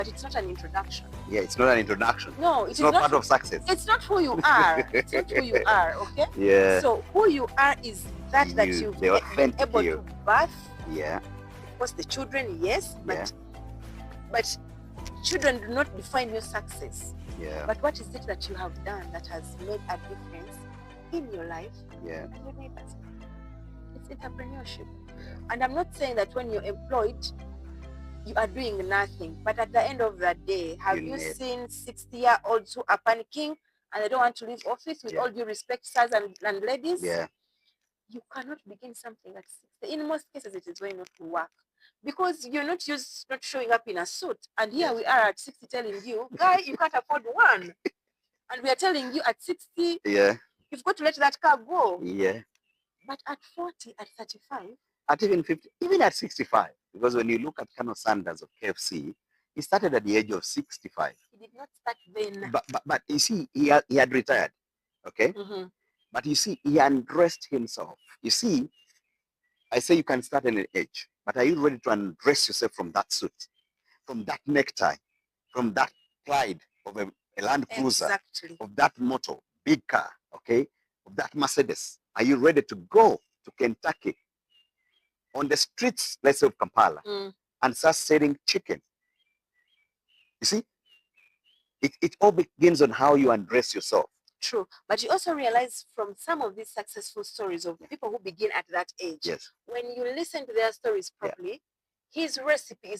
but it's not an introduction. Yeah, it's not an introduction. No, it's not part of success. It's not who you are. It's not who you are, okay? Yeah. So who you are is that you've been able to birth. Yeah. Of course, the children, yes, but children do not define your success. Yeah. But what is it that you have done that has made a difference in your life? Yeah. And your neighbors? It's entrepreneurship. And I'm not saying that when you're employed, you are doing nothing. But at the end of the day, have you seen 60-year-olds who are panicking and they don't want to leave office? With all due respect, sirs and ladies, yeah, you cannot begin something at 60. In most cases, it is going not to work because you're not showing up in a suit. And here we are at 60 telling you, guy, you can't afford one. And we are telling you at 60, you've got to let that car go. Yeah. But at 40, at 35, at even 50, even at 65, because when you look at Colonel Sanders of KFC, he started at the age of 65. He did not start then. But you see, he had retired, okay? Mm-hmm. But you see, he undressed himself. You see, I say you can start at an age, but are you ready to undress yourself from that suit, from that necktie, from that pride of a Land Cruiser, of that motor, big car, okay, of that Mercedes? Are you ready to go to Kentucky on the streets, let's say, of Kampala, and start selling chicken? You see, it all begins on how you undress yourself. True. But you also realize from some of these successful stories of people who begin at that age, when you listen to their stories properly, his recipe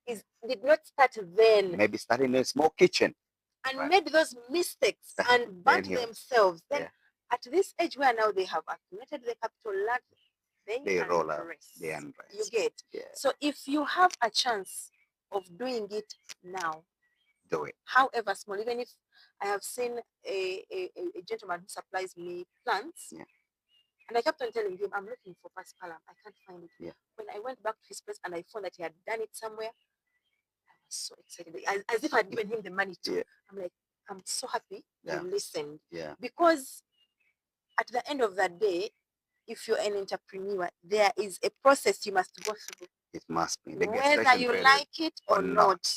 did not start then. Maybe starting in a small kitchen. And made those mistakes and burnt themselves. Then at this age where now they have accumulated the capital, they roll out. They undress. You get. So if you have a chance of doing it now, do it. However small, even if I have seen a gentleman who supplies me plants, and I kept on telling him, I'm looking for paspalam. I can't find it. When I went back to his place and I found that he had done it somewhere, I was so excited, as if I'd given him the money too. I'm like, I'm so happy you listened. Because at the end of the day, if you're an entrepreneur, there is a process you must go through. It must be. Whether you like it or not.